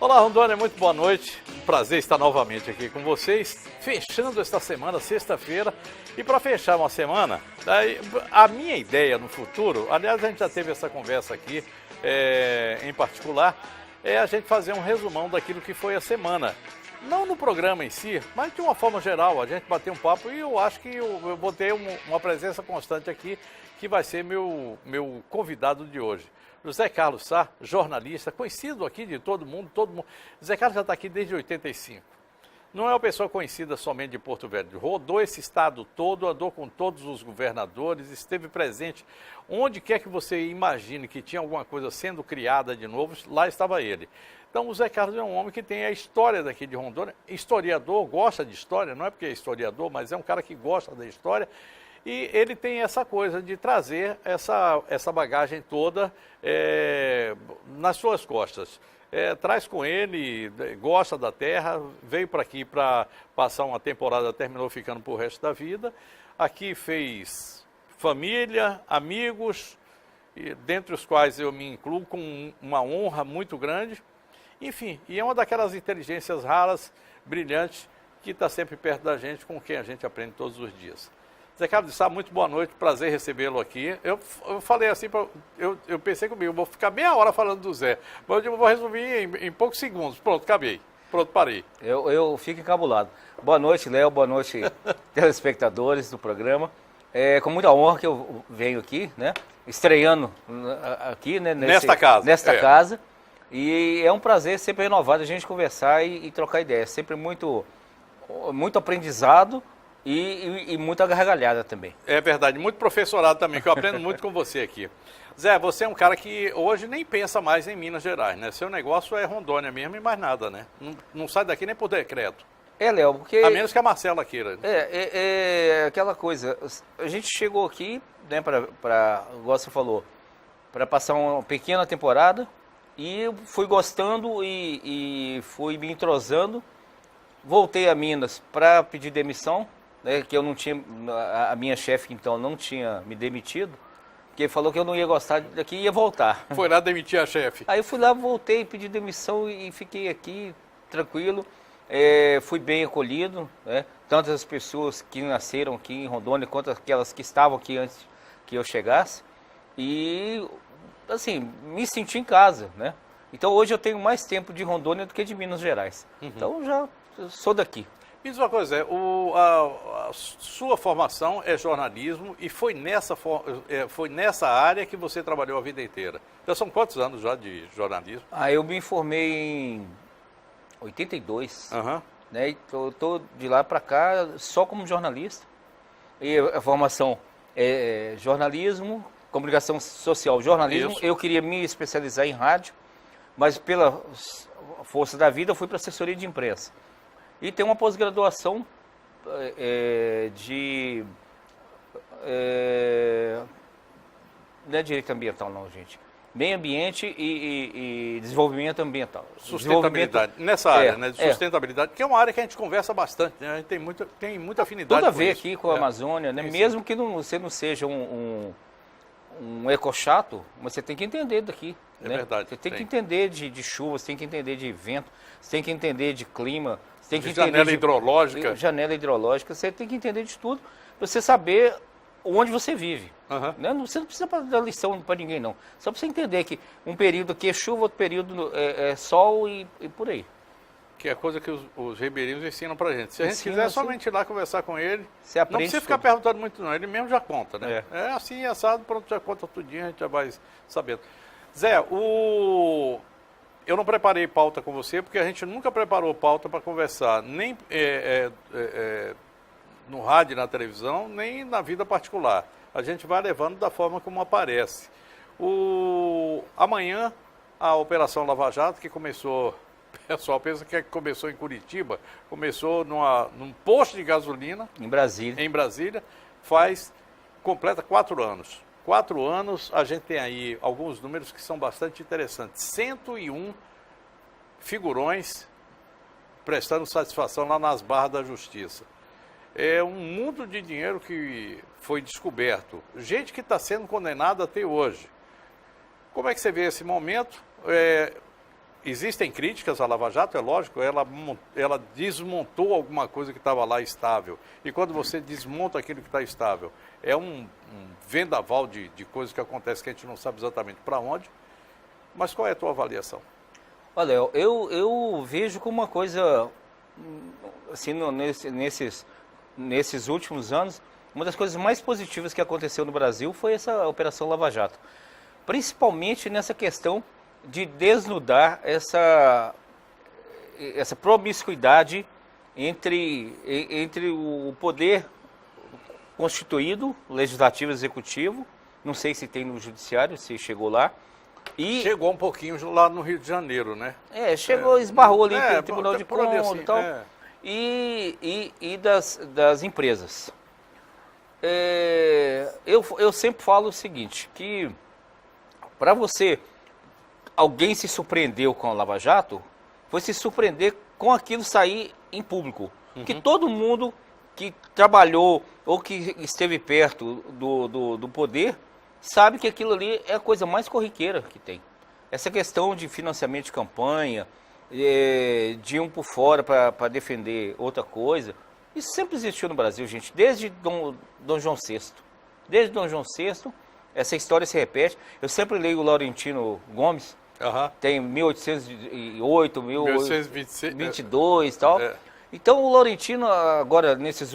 Olá, Rondônia, muito boa noite. Um prazer estar novamente aqui com vocês, fechando esta semana, sexta-feira. E para fechar uma semana, a minha ideia no futuro, aliás, a gente já teve essa conversa aqui em particular, é a gente fazer um resumão daquilo que foi a semana. Não no programa em si, mas de uma forma geral, a gente bater um papo e eu acho que eu vou ter uma presença constante aqui, que vai ser meu convidado de hoje. José Carlos Sá, jornalista, conhecido aqui de todo mundo. José Carlos já está aqui desde 85. Não é uma pessoa conhecida somente de Porto Velho. Rodou esse estado todo, andou com todos os governadores, esteve presente. Onde quer que você imagine que tinha alguma coisa sendo criada de novo, lá estava ele. Então, o José Carlos é um homem que tem a história daqui de Rondônia. Historiador, gosta de história, não é porque é historiador, mas é um cara que gosta da história. E ele tem essa coisa de trazer essa bagagem toda nas suas costas. Traz com ele, gosta da terra, veio para aqui para passar uma temporada, terminou ficando por resto da vida. Aqui fez família, amigos, dentre os quais eu me incluo com uma honra muito grande. Enfim, e é uma daquelas inteligências raras, brilhantes, que está sempre perto da gente, com quem a gente aprende todos os dias. Zé Carlos de Sá, muito boa noite, prazer recebê-lo aqui. Eu falei assim, eu pensei comigo, vou ficar meia hora falando do Zé, mas eu vou resumir em poucos segundos. Pronto, acabei. Pronto, parei. Eu fico encabulado. Boa noite, Léo, boa noite, telespectadores do programa. É com muita honra que eu venho aqui, né? Estreando aqui, né? Nesta casa. E é um prazer sempre renovado a gente conversar e trocar ideias. Sempre muito aprendizado. E muita gargalhada também. É verdade, muito professorado também, que eu aprendo muito com você aqui. Zé, você é um cara que hoje nem pensa mais em Minas Gerais, né? Seu negócio é Rondônia mesmo e mais nada, né? Não sai daqui nem por decreto. Léo, porque... A menos que a Marcela queira. É aquela coisa, a gente chegou aqui, né, igual você falou, para passar uma pequena temporada e eu fui gostando e fui me entrosando. Voltei a Minas para pedir demissão. Que eu não tinha, a minha chefe então não tinha me demitido, porque falou que eu não ia gostar daqui e ia voltar. Foi lá demitir a chefe. Aí eu fui lá, voltei, pedi demissão e fiquei aqui tranquilo, fui bem acolhido, né? Tanto as pessoas que nasceram aqui em Rondônia quanto aquelas que estavam aqui antes que eu chegasse, e assim, me senti em casa, né? Então hoje eu tenho mais tempo de Rondônia do que de Minas Gerais, então já sou daqui. Me diz uma coisa, a sua formação é jornalismo e foi nessa área que você trabalhou a vida inteira. Já são quantos anos já de jornalismo? Eu me formei em 82, né? E tô de lá para cá só como jornalista. E a formação é jornalismo, comunicação social, jornalismo. Isso. Eu queria me especializar em rádio, mas pela força da vida eu fui para assessoria de imprensa. E tem uma pós-graduação não é direito ambiental não, gente. Meio ambiente e desenvolvimento ambiental. Sustentabilidade. Nessa área, né? De sustentabilidade, que é uma área que a gente conversa bastante, né? A gente tem muita afinidade. Tudo a ver aqui com a Amazônia, né? Mesmo que você não seja um ecochato, mas você tem que entender daqui. É verdade. Você tem que entender de chuva, você tem que entender de vento, você tem que entender de clima. Tem que janela hidrológica. Janela hidrológica, você tem que entender de tudo, para você saber onde você vive. Né? Você não precisa dar lição para ninguém, não. Só para você entender que um período aqui é chuva, outro período é sol e por aí. Que é a coisa que os ribeirinhos ensinam para a gente. Se a gente quiser somente ir lá conversar com ele, não precisa ficar perguntando muito não, ele mesmo já conta, né? É assim, assado, pronto, já conta tudinho, a gente já vai sabendo. Zé, eu não preparei pauta com você, porque a gente nunca preparou pauta para conversar, nem no rádio, na televisão, nem na vida particular. A gente vai levando da forma como aparece. Amanhã, a Operação Lava Jato, que começou, o pessoal pensa que começou em Curitiba, começou num posto de gasolina. Em Brasília. Completa 4 anos. 4 anos, a gente tem aí alguns números que são bastante interessantes. 101 figurões prestando satisfação lá nas barras da justiça. É um mundo de dinheiro que foi descoberto. Gente que está sendo condenada até hoje. Como é que você vê esse momento? existem críticas à Lava Jato, é lógico, ela desmontou alguma coisa que estava lá estável. E quando você desmonta aquilo que está estável, é um vendaval de coisas que acontecem que a gente não sabe exatamente para onde. Mas qual é a tua avaliação? Olha, eu vejo como uma coisa, assim, nesses últimos anos, uma das coisas mais positivas que aconteceu no Brasil foi essa Operação Lava Jato. Principalmente nessa questão de desnudar essa promiscuidade entre o poder constituído, legislativo e executivo, não sei se tem no judiciário, se chegou lá. E chegou um pouquinho lá no Rio de Janeiro, né? Chegou, esbarrou ali pelo Tribunal de Contas assim, e tal. E das empresas. Eu sempre falo o seguinte, que para alguém se surpreendeu com a Lava Jato, foi se surpreender com aquilo sair em público. Que todo mundo que trabalhou ou que esteve perto do poder sabe que aquilo ali é a coisa mais corriqueira que tem. Essa questão de financiamento de campanha, de um por fora para defender outra coisa, isso sempre existiu no Brasil, gente, desde Dom João VI. Desde Dom João VI, essa história se repete. Eu sempre leio o Laurentino Gomes, tem 1808, 1822 e tal. Então o Laurentino, agora, essas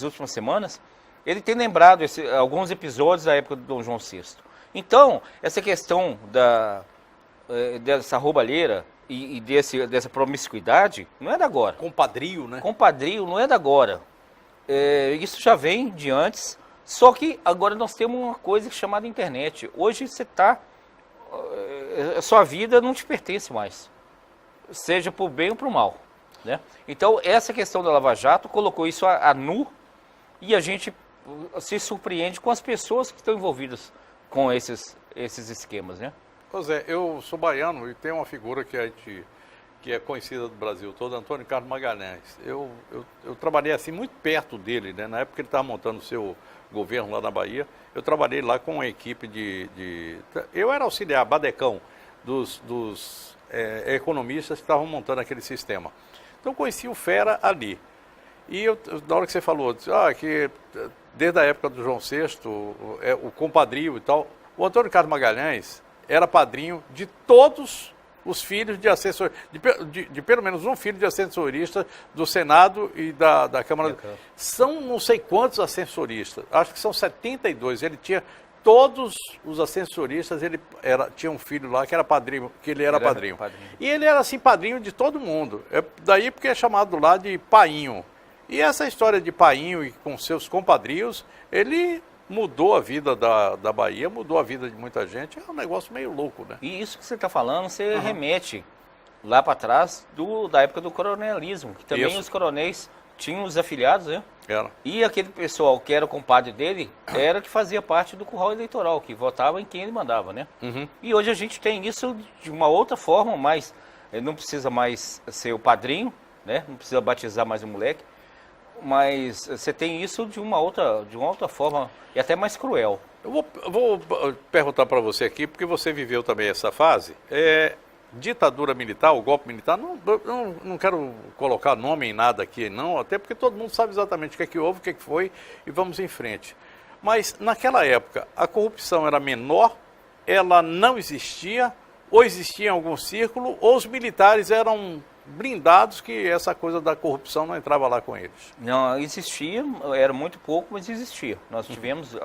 últimas semanas, ele tem lembrado alguns episódios da época do Dom João VI. Então, essa questão dessa roubalheira e dessa promiscuidade não é da agora. Compadrio, né? Compadrio não é da agora. Isso já vem de antes, só que agora nós temos uma coisa chamada internet. Hoje você a sua vida não te pertence mais, seja por bem ou por mal, né? Então, essa questão da Lava Jato colocou isso a nu e a gente se surpreende com as pessoas que estão envolvidas com esses esquemas, né? Pois é, eu sou baiano e tem uma figura que é conhecida do Brasil todo, Antônio Carlos Magalhães. Eu trabalhei assim muito perto dele, né? Na época que ele estava montando o seu governo lá na Bahia, eu trabalhei lá com uma equipe eu era auxiliar, badecão, dos economistas que estavam montando aquele sistema. Então, conheci o Fera ali. E na hora que você falou, que desde a época do João VI, o compadrio e tal, o Antônio Carlos Magalhães era padrinho de todos os filhos de assessor, de pelo menos um filho de assessorista do Senado e da Câmara. São não sei quantos assessoristas, acho que são 72. Ele tinha todos os assessoristas, tinha um filho lá que era padrinho, que ele era padrinho. E ele era assim padrinho de todo mundo. Daí porque é chamado lá de painho. E essa história de painho e com seus compadrios, ele mudou a vida da Bahia, mudou a vida de muita gente. É um negócio meio louco, né? E isso que você está falando, você remete lá para trás da época do coronelismo, que também os coronéis tinham os afiliados, né? E aquele pessoal que era o compadre dele, era que fazia parte do curral eleitoral, que votava em quem ele mandava, né? E hoje a gente tem isso de uma outra forma, mas não precisa mais ser o padrinho, né? Não precisa batizar mais o moleque. Mas você tem isso de uma outra forma e até mais cruel. Eu vou perguntar para você aqui, porque você viveu também essa fase. Ditadura militar, o golpe militar, não quero colocar nome em nada aqui, não, até porque todo mundo sabe exatamente o que houve, o que foi, e vamos em frente. Mas naquela época, a corrupção era menor, ela não existia, ou existia em algum círculo, ou os militares eram blindados que essa coisa da corrupção não entrava lá com eles. Não, existia, era muito pouco, mas existia. Nós tivemos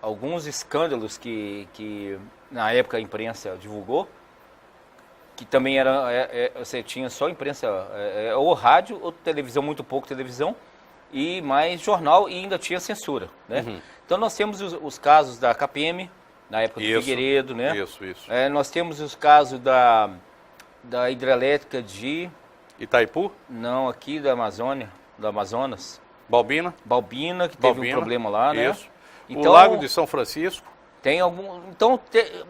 alguns escândalos que na época a imprensa divulgou, que também você tinha só imprensa, ou rádio, ou televisão, muito pouco televisão, e mais jornal, e ainda tinha censura, né? Então nós temos os casos da KPM, na época do Figueiredo, né? Isso. Nós temos os casos da hidrelétrica de... Itaipu? Não, aqui da Amazônia, do Amazonas. Balbina, que teve um problema lá, né? Isso. Então, o Lago de São Francisco. Tem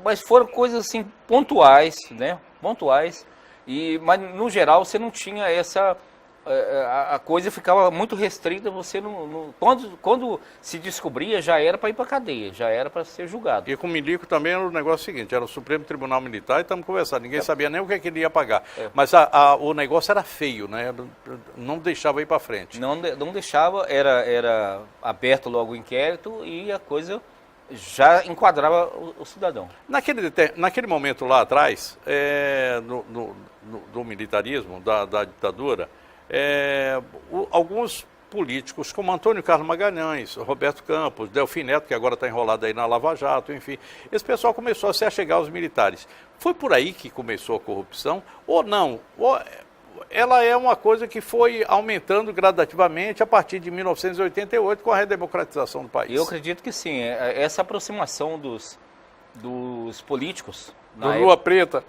mas foram coisas assim pontuais, né? Pontuais. Mas no geral você não tinha a coisa ficava muito restrita, você quando se descobria já era para ir para cadeia, já era para ser julgado. E com o Milico também era o negócio seguinte, era o Supremo Tribunal Militar e estamos conversando, ninguém sabia nem o que ele ia pagar. Mas o negócio era feio, né? Não deixava ir para frente. Não deixava, era aberto logo o inquérito e a coisa já enquadrava o cidadão. Naquele momento lá atrás, do militarismo, da ditadura, alguns políticos, como Antônio Carlos Magalhães, Roberto Campos, Delfim Neto, que agora está enrolado aí na Lava Jato, enfim, esse pessoal começou a se achegar aos militares. Foi por aí que começou a corrupção ou não? Ela é uma coisa que foi aumentando gradativamente a partir de 1988 com a redemocratização do país. Eu acredito que sim. Essa aproximação dos políticos... Do Lua Preta.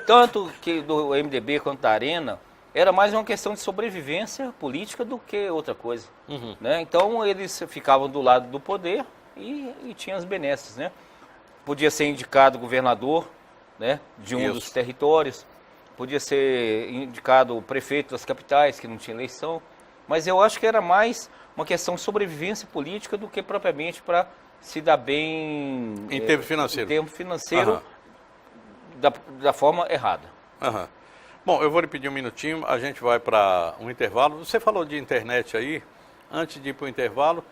Tanto que do MDB quanto da Arena, era mais uma questão de sobrevivência política do que outra coisa. Uhum. Né? Então eles ficavam do lado do poder e tinham as benesses. Né? Podia ser indicado governador, né, de um dos territórios. Podia ser indicado o prefeito das capitais, que não tinha eleição. Mas eu acho que era mais uma questão de sobrevivência política do que propriamente para se dar bem... Em termos financeiros. Em termos financeiros, da forma errada. Uhum. Bom, eu vou lhe pedir um minutinho, a gente vai para um intervalo. Você falou de internet aí, antes de ir para o intervalo.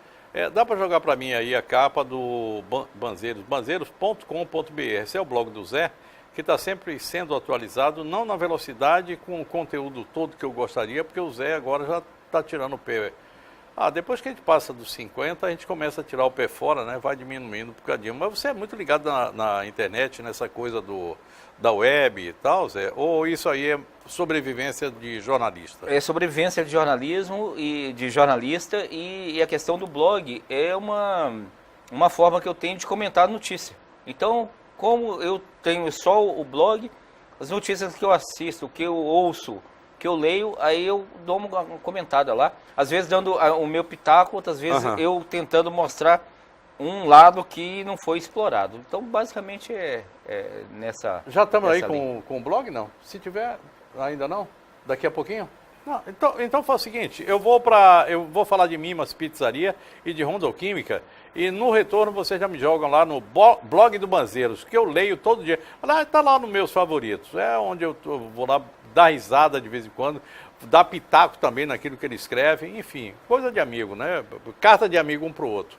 Dá para jogar para mim aí a capa do Banzeiros, banzeiros.com.br. Esse é o blog do Zé, que está sempre sendo atualizado, não na velocidade, com o conteúdo todo que eu gostaria, porque o Zé agora já está tirando o pé. Depois que a gente passa dos 50, a gente começa a tirar o pé fora, né? Vai diminuindo um bocadinho. Mas você é muito ligado na internet, nessa coisa da web e tal, Zé? Ou isso aí é sobrevivência de jornalista? É sobrevivência de jornalismo e de jornalista, e a questão do blog é uma forma que eu tenho de comentar notícia. Então, como eu tenho só o blog, as notícias que eu assisto, que eu ouço, que eu leio, aí eu dou uma comentada lá. Às vezes dando o meu pitaco, outras vezes eu tentando mostrar um lado que não foi explorado. Então, basicamente, nessa... Já estamos aí com o blog, não? Se tiver, ainda não? Daqui a pouquinho? Não, então faz o seguinte, eu vou falar de Mimas Pizzaria e de Rondoquímica, e no retorno vocês já me jogam lá no blog do Banzeiros, que eu leio todo dia. Está lá nos meus favoritos, é onde eu vou lá dar risada de vez em quando, dar pitaco também naquilo que ele escreve, enfim, coisa de amigo, né? Carta de amigo um para o outro.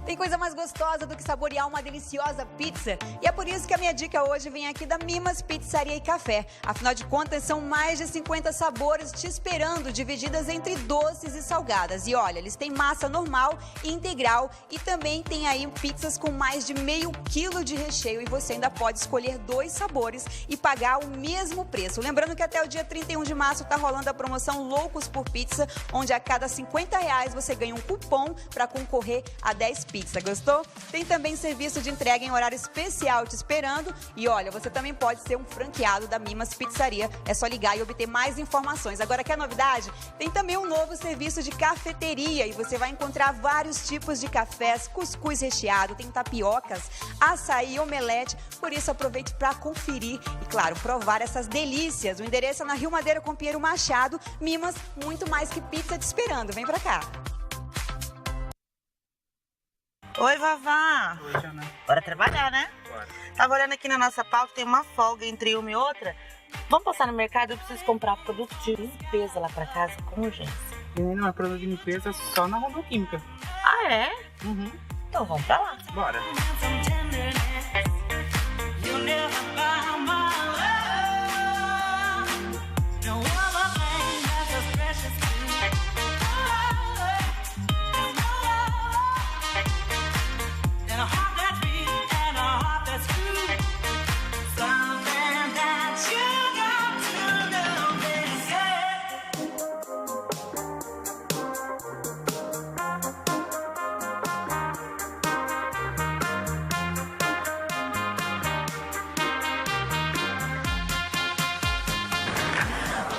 Tem coisa mais gostosa do que saborear uma deliciosa pizza? E é por isso que a minha dica hoje vem aqui da Mimas Pizzaria e Café. Afinal de contas, são mais de 50 sabores te esperando, divididas entre doces e salgadas. E olha, eles têm massa normal e integral e também tem aí pizzas com mais de meio quilo de recheio. E você ainda pode escolher 2 sabores e pagar o mesmo preço. Lembrando que até o dia 31 de março está rolando a promoção Loucos por Pizza, onde a cada R$50 você ganha um cupom para concorrer a 10 pizzas. Gostou? Tem também serviço de entrega em horário especial te esperando. E olha, você também pode ser um franqueado da Mimas Pizzaria. É só ligar e obter mais informações. Agora, quer novidade? Tem também um novo serviço de cafeteria e você vai encontrar vários tipos de cafés, cuscuz recheado, tem tapiocas, açaí, omelete. Por isso, aproveite para conferir e, claro, provar essas delícias. O endereço é na Rio Madeira com Pinheiro Machado. Mimas, muito mais que pizza te esperando. Vem pra cá. Oi, Vavá. Oi, Jana. Bora trabalhar, né? Bora. Tava olhando aqui na nossa pauta, tem uma folga entre uma e outra. Vamos passar no mercado, eu preciso comprar produto de limpeza lá pra casa com urgência. Menina, mas produto de limpeza só na Rondoquímica. Ah, é? Uhum. Então vamos pra lá. Bora.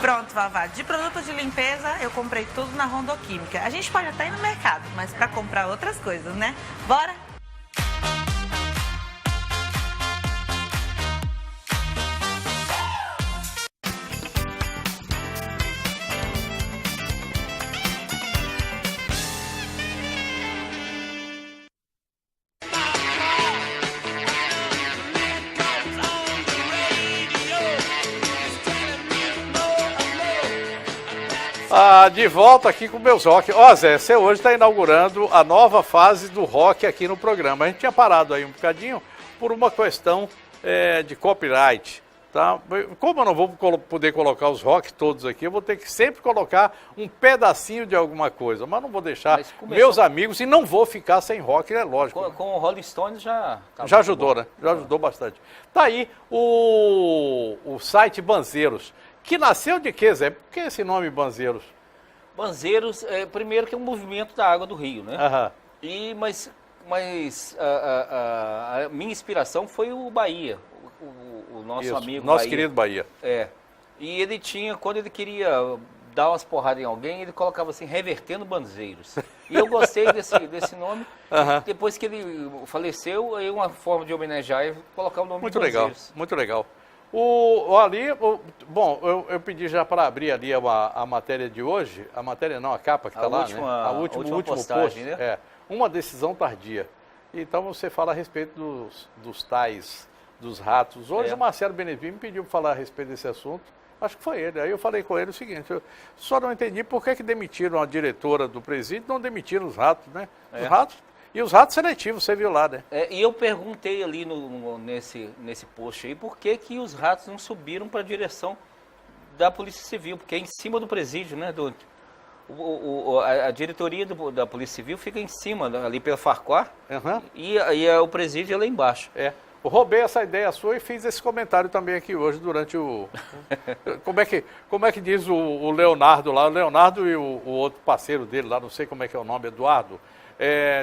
Pronto, Vavá. De produto de limpeza, eu comprei tudo na Rondoquímica. A gente pode até ir no mercado, mas pra comprar outras coisas, né? Bora? De volta aqui com meus rock. Ó, Zé, você hoje está inaugurando a nova fase do rock aqui no programa. A gente tinha parado aí um bocadinho por uma questão de copyright. Tá? Como eu não vou poder colocar os rock todos aqui, eu vou ter que sempre colocar um pedacinho de alguma coisa. Mas não vou deixar meus amigos e não vou ficar sem rock, é lógico. Com o Rolling Stones já ajudou, né? Já ajudou bastante. Tá aí o site Banzeiros, que nasceu de quê, Zé? Por que esse nome Banzeiros? Banzeiros, primeiro que é um movimento da água do rio, né? Aham. Mas a minha inspiração foi o Bahia, o nosso amigo nosso Bahia. querido Bahia. E ele tinha, quando ele queria dar umas porradas em alguém, ele colocava assim, revertendo banzeiros. E eu gostei desse nome. Depois que ele faleceu, aí uma forma de homenagear é colocar o nome muito de legal, banzeiros. muito legal. Bom, eu pedi já para abrir ali a matéria de hoje, a matéria não, a capa que está lá, né? A última postagem, post, né? Uma decisão tardia. Então você fala a respeito dos tais, dos ratos. Hoje o Marcelo Benevim me pediu para falar a respeito desse assunto. Acho que foi ele. Aí eu falei com ele o seguinte, eu só não entendi por que demitiram a diretora do presídio, não demitiram os ratos, né? Os ratos, e os ratos seletivos, você viu lá, né? E eu perguntei ali nesse post aí, por que os ratos não subiram para a direção da Polícia Civil, porque é em cima do presídio, né? A diretoria da Polícia Civil fica em cima, ali pela Farquhar, e o presídio é lá embaixo. Eu roubei essa ideia sua e fiz esse comentário também aqui hoje durante o... Como é que diz o Leonardo lá? O Leonardo e o outro parceiro dele lá, não sei como é que é o nome, Eduardo,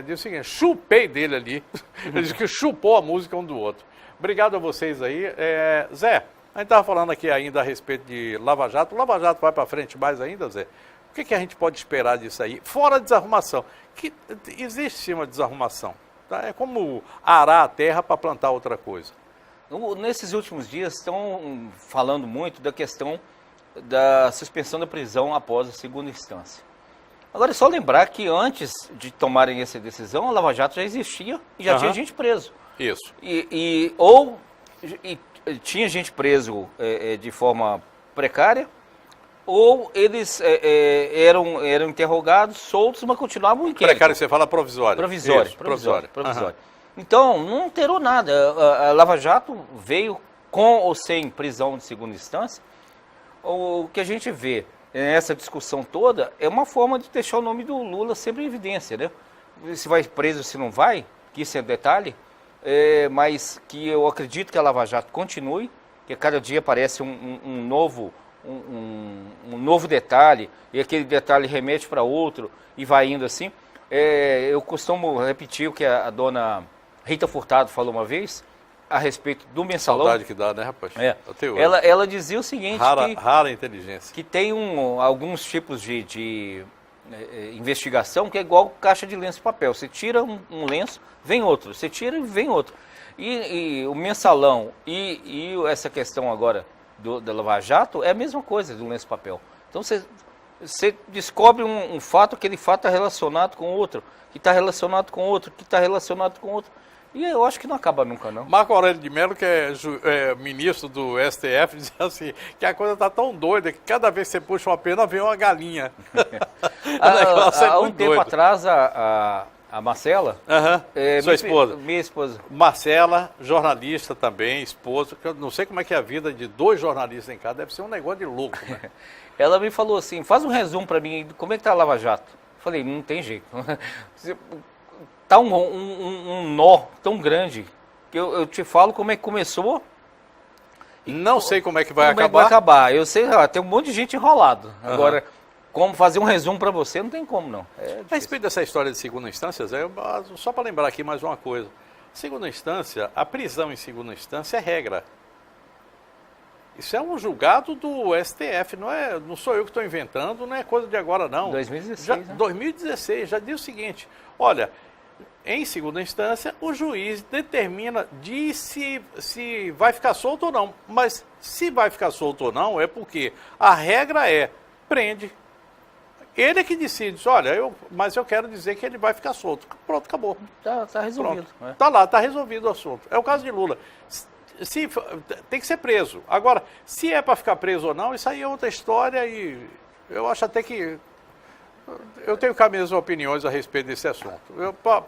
diz o seguinte, chupei dele ali. Ele disse que chupou a música um do outro. Obrigado a vocês aí. Zé, a gente estava falando aqui ainda a respeito de Lava Jato. O Lava Jato vai para frente mais ainda, Zé? O que a gente pode esperar disso aí? Fora a desarrumação. Que existe sim uma desarrumação. Tá? É como arar a terra para plantar outra coisa. Nesses últimos dias estão falando muito da questão da suspensão da prisão após a segunda instância. Agora é só lembrar que antes de tomarem essa decisão, a Lava Jato já existia e já tinha gente preso. Isso. E tinha gente preso de forma precária, ou eles eram interrogados, soltos, mas continuavam inquietos. Precário, você fala provisório. Provisório. Então, não alterou nada. A Lava Jato veio com ou sem prisão de segunda instância. O que a gente vê nessa discussão toda é uma forma de deixar o nome do Lula sempre em evidência, né? Se vai preso, se não vai, que isso é detalhe, mas que eu acredito que a Lava Jato continue, que cada dia aparece um novo detalhe, e aquele detalhe remete para outro e vai indo assim. Eu costumo repetir o que a dona Rita Furtado falou uma vez a respeito do mensalão. Saudade que dá, né, rapaz? Ela dizia o seguinte, rara inteligência. Que tem alguns tipos de investigação que é igual caixa de lenço de papel. Você tira um lenço, vem outro. Você tira e vem outro. E o mensalão e essa questão agora da Lava Jato é a mesma coisa do lenço de papel. Então você descobre um fato, aquele fato está relacionado com outro, que está relacionado com outro, que está relacionado com outro. E eu acho que não acaba nunca, não. Marco Aurélio de Mello, que é ministro do STF, diz assim, que a coisa está tão doida que cada vez que você puxa uma pena, vem uma galinha. Há um tempo atrás, a Marcela... Sua esposa. Minha esposa. Marcela, jornalista também, esposa. Eu não sei como é que é a vida de 2 jornalistas em casa, deve ser um negócio de louco, né? Ela me falou assim, faz um resumo para mim, como é que tá a Lava Jato? Eu falei, não tem jeito. Tá um nó tão grande que eu te falo como é que começou. Não sei como é que vai acabar. Como é que vai acabar. Eu sei, tem um monte de gente enrolado. Agora, como fazer um resumo para você, não tem como, não. A respeito dessa história de segunda instância, Zé, só para lembrar aqui mais uma coisa. Segunda instância, a prisão em segunda instância é regra. Isso é um julgado do STF, não sou eu que estou inventando, não é coisa de agora, não. 2016, né? 2016, já diz o seguinte, olha, em segunda instância, o juiz determina, diz se vai ficar solto ou não. Mas se vai ficar solto ou não, é porque a regra é, prende. Ele é que decide, diz, olha, mas eu quero dizer que ele vai ficar solto. Pronto, acabou. Tá resolvido. Tá lá, tá resolvido o assunto. É o caso de Lula. Tem que ser preso. Agora, se é para ficar preso ou não, isso aí é outra história e Eu acho até que eu tenho cá minhas opiniões a respeito desse assunto.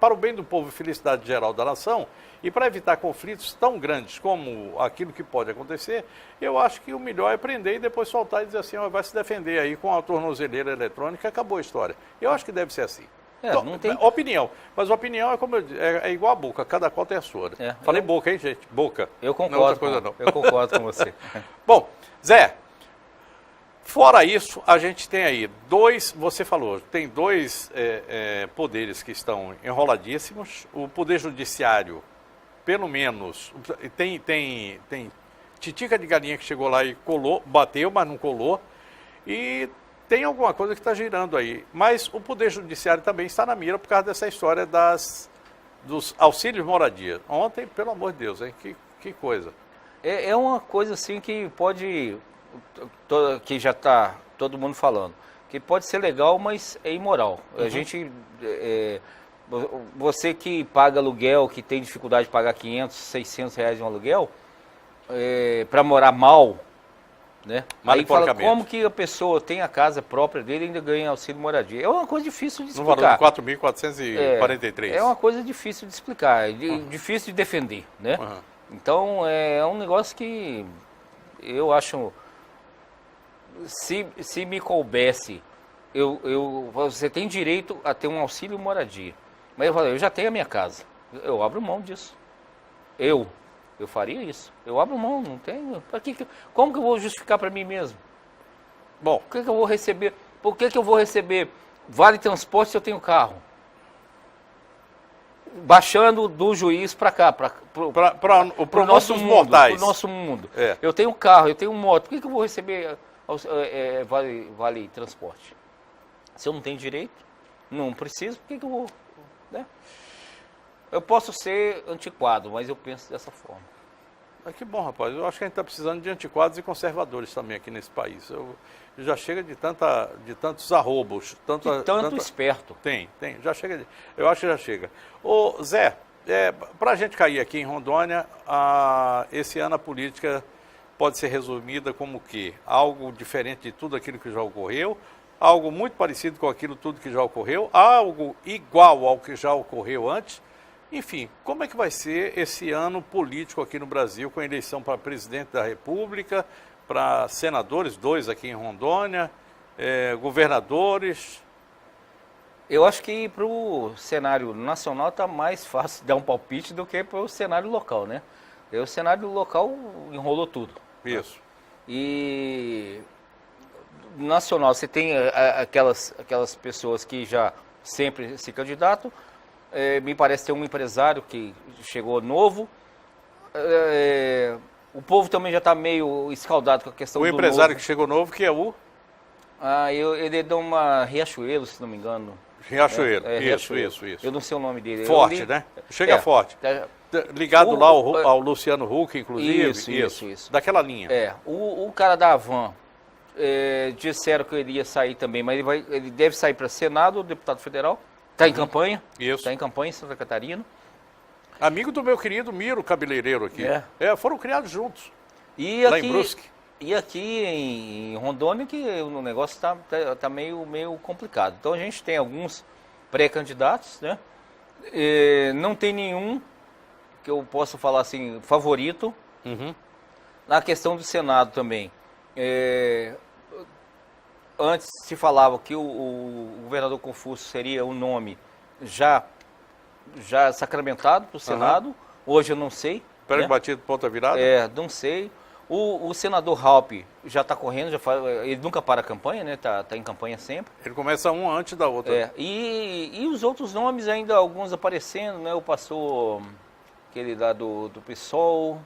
Para o bem do povo e felicidade geral da nação, e para evitar conflitos tão grandes como aquilo que pode acontecer, eu acho que o melhor é prender e depois soltar e dizer assim, ó, vai se defender aí com a tornozeleira eletrônica, acabou a história. Eu acho que deve ser assim. Então, não tem... Opinião. Mas opinião é como eu disse, é igual a boca, cada qual tem a sua. Né? Falei boca, hein, gente? Boca. Eu concordo. Não é outra coisa, não. Eu concordo com você. Bom, Zé, fora isso, a gente tem aí você falou, tem dois poderes que estão enroladíssimos. O Poder Judiciário, pelo menos, tem titica de galinha que chegou lá e colou, bateu, mas não colou. E tem alguma coisa que está girando aí. Mas o Poder Judiciário também está na mira por causa dessa história dos auxílios moradia. Ontem, pelo amor de Deus, hein? Que coisa. É uma coisa assim que pode... que já está todo mundo falando, que pode ser legal, mas é imoral. A gente, você que paga aluguel, que tem dificuldade de pagar 500, 600 reais de um aluguel, para morar mal, né? Aí fala, como que a pessoa tem a casa própria dele e ainda ganha auxílio moradia? É uma coisa difícil de explicar. No valor de 4.443. É uma coisa difícil de explicar, difícil de defender, né? Então, é um negócio que eu acho... Se me coubesse, você tem direito a ter um auxílio moradia. Mas eu falei, eu já tenho a minha casa. Eu abro mão disso. Eu faria isso. Eu abro mão, não tenho. Como que eu vou justificar para mim mesmo? Bom, por que eu vou receber? Por que eu vou receber vale transporte se eu tenho carro? Baixando do juiz para cá, para o nosso mundo, mortais. Pro nosso mundo. Eu tenho carro, eu tenho moto. Por que eu vou receber vale transporte? Se eu não tenho direito, não preciso, por que eu vou? Né? Eu posso ser antiquado, mas eu penso dessa forma. Que bom, rapaz. Eu acho que a gente está precisando de antiquados e conservadores também aqui nesse país. Já chega de tantos arrobos. Tanto esperto. Tem. Já chega. Eu acho que já chega. Ô, Zé, para a gente cair aqui em Rondônia, esse ano a política pode ser resumida como o quê? Algo diferente de tudo aquilo que já ocorreu, algo muito parecido com aquilo tudo que já ocorreu, algo igual ao que já ocorreu antes. Enfim, como é que vai ser esse ano político aqui no Brasil, com a eleição para presidente da República, para senadores, 2 aqui em Rondônia, governadores? Eu acho que para o cenário nacional está mais fácil dar um palpite do que para o cenário local, né? O cenário local enrolou tudo. Isso. E nacional, você tem aquelas pessoas que já sempre se candidatam. Me parece ter um empresário que chegou novo. O povo também já está meio escaldado com a questão do novo. O empresário que chegou novo, que é o? Ele é de uma Riachuelo, se não me engano. Riachuelo, isso. Eu não sei o nome dele. Forte, né? Chega forte. Ligado lá ao Luciano Huck, inclusive. Isso. Daquela linha. O cara da Havan, disseram que ele ia sair também, mas ele deve sair para Senado, deputado federal. Está em campanha. Isso. Está em campanha em Santa Catarina. Amigo do meu querido Miro, cabeleireiro aqui. Foram criados juntos. Lá em Brusque. E aqui em Rondônia que o negócio tá meio complicado. Então a gente tem alguns pré-candidatos, né? Não tem nenhum que eu possa falar assim, favorito. Na questão do Senado também. Antes se falava que o governador Confúcio seria um nome já sacramentado para o Senado. Hoje eu não sei. Prego batido, ponta virada? Não sei. O senador Halpe já está correndo, ele nunca para a campanha, né? Tá em campanha sempre. Ele começa um antes da outra. E os outros nomes ainda, alguns aparecendo, né? O pastor, aquele lá do PSOL,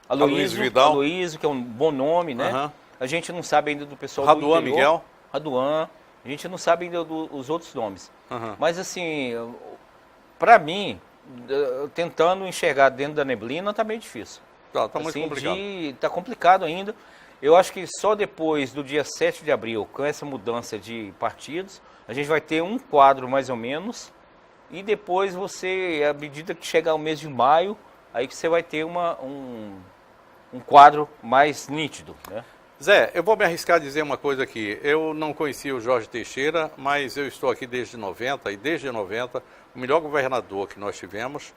Aloysio Vidal. Aloysio, que é um bom nome, né? A gente não sabe ainda do pessoal do interior. Miguel. Raduan. A gente não sabe ainda dos outros nomes. Mas assim, para mim, tentando enxergar dentro da neblina, tá meio difícil. Tá muito complicado. Tá complicado ainda. Eu acho que só depois do dia 7 de abril, com essa mudança de partidos, a gente vai ter um quadro mais ou menos. E depois à medida que chegar o mês de maio, aí que você vai ter um quadro mais nítido, né? Zé, eu vou me arriscar a dizer uma coisa aqui. Eu não conhecia o Jorge Teixeira, mas eu estou aqui desde 90, e desde 90, o melhor governador que nós tivemos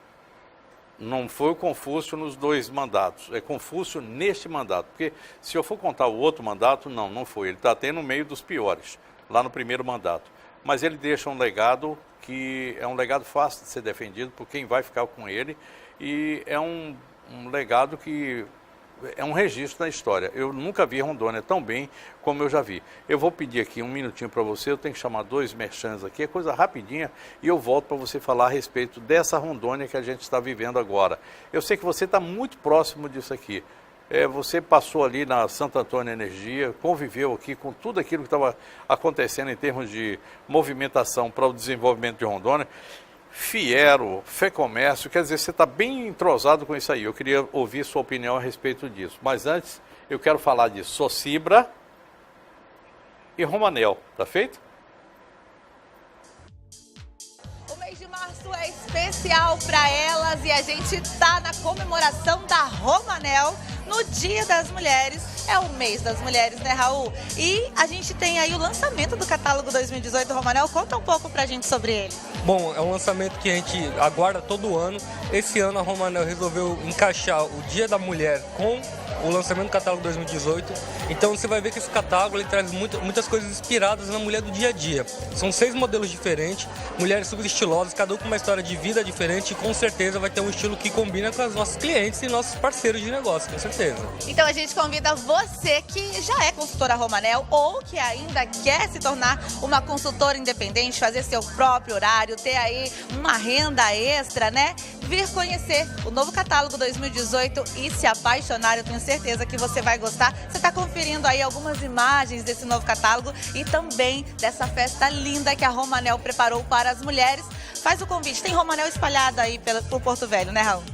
não foi o Confúcio nos 2 mandatos, é Confúcio neste mandato. Porque se eu for contar o outro mandato, não foi. Ele está até no meio dos piores, lá no primeiro mandato. Mas ele deixa um legado que é um legado fácil de ser defendido por quem vai ficar com ele, e é um legado que é um registro na história. Eu nunca vi Rondônia tão bem como eu já vi. Eu vou pedir aqui um minutinho para você, eu tenho que chamar 2 merchans aqui, é coisa rapidinha, e eu volto para você falar a respeito dessa Rondônia que a gente está vivendo agora. Eu sei que você está muito próximo disso aqui. Você passou ali na Santo Antônio Energia, conviveu aqui com tudo aquilo que estava acontecendo em termos de movimentação para o desenvolvimento de Rondônia. Fiero, Fecomércio, quer dizer, você está bem entrosado com isso aí. Eu queria ouvir sua opinião a respeito disso. Mas antes, eu quero falar de Socibra e Romanel. Tá feito? O mês de março é especial para elas e a gente está na comemoração da Romanel no Dia das Mulheres. É o mês das mulheres, né, Raul? E a gente tem aí o lançamento do catálogo 2018 do Romanel. Conta um pouco pra gente sobre ele. Bom, é um lançamento que a gente aguarda todo ano. Esse ano a Romanel resolveu encaixar o Dia da Mulher com o lançamento do catálogo 2018. Então você vai ver que esse catálogo ele traz muitas coisas inspiradas na mulher do dia a dia. São 6 modelos diferentes, mulheres super estilosas, cada um com uma história de vida diferente, e com certeza vai ter um estilo que combina com os nossos clientes e nossos parceiros de negócio, com certeza. Então a gente convida você que já é consultora Romanel ou que ainda quer se tornar uma consultora independente, fazer seu próprio horário, ter aí uma renda extra, né? Vir conhecer o novo catálogo 2018 e se apaixonar. Eu tenho certeza que você vai gostar. Você está conferindo aí algumas imagens desse novo catálogo e também dessa festa linda que a Romanel preparou para as mulheres. Faz o convite. Tem Romanel espalhada aí por Porto Velho, né, Raul?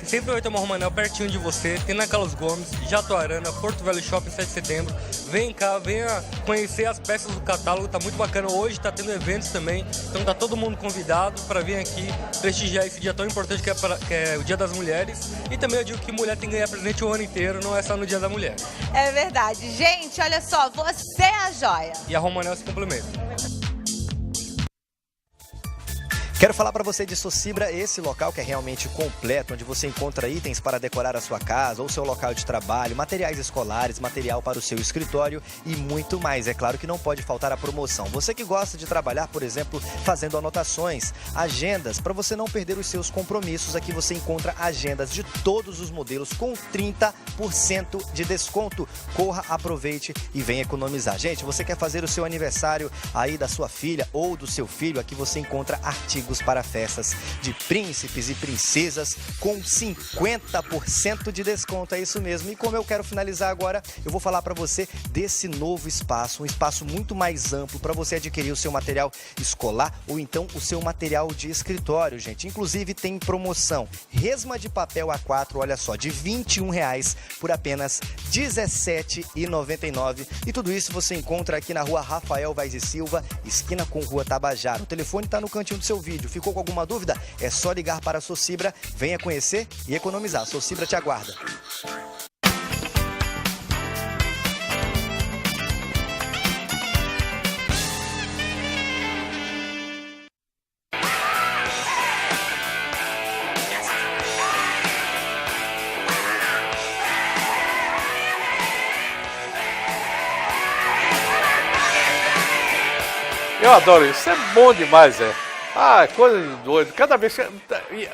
Sempre vai ter uma Romanel pertinho de você. Tem na Carlos Gomes, Jatuarana, Porto Velho Shopping 7 de setembro. Vem cá, venha conhecer as peças do catálogo. Tá muito bacana. Hoje está tendo eventos também. Então tá todo mundo convidado para vir aqui prestigiar esse dia tão importante que é o Dia das Mulheres. E também eu digo que mulher tem que ganhar presente o ano inteiro, não é só no Dia da Mulher. É verdade. Gente, olha só, você é a joia. E a Romanel se complementa. Quero falar para você de Socibra, esse local que é realmente completo, onde você encontra itens para decorar a sua casa ou seu local de trabalho, materiais escolares, material para o seu escritório e muito mais. É claro que não pode faltar a promoção. Você que gosta de trabalhar, por exemplo, fazendo anotações, agendas, para você não perder os seus compromissos, aqui você encontra agendas de todos os modelos com 30% de desconto. Corra, aproveite e venha economizar. Gente, você quer fazer o seu aniversário aí da sua filha ou do seu filho, aqui você encontra artigos para festas de príncipes e princesas com 50% de desconto, é isso mesmo. E como eu quero finalizar agora, eu vou falar para você desse novo espaço, um espaço muito mais amplo para você adquirir o seu material escolar ou então o seu material de escritório, gente. Inclusive tem promoção, resma de papel A4, olha só, de R$21 por apenas R$17,99. E tudo isso você encontra aqui na rua Rafael Vaz e Silva, esquina com rua Tabajara. O telefone está no cantinho do seu vídeo. Ficou com alguma dúvida? É só ligar para a Socibra, venha conhecer e economizar. A Socibra te aguarda. Eu adoro isso, isso é bom demais, Ah, coisa de doido. Cada vez que...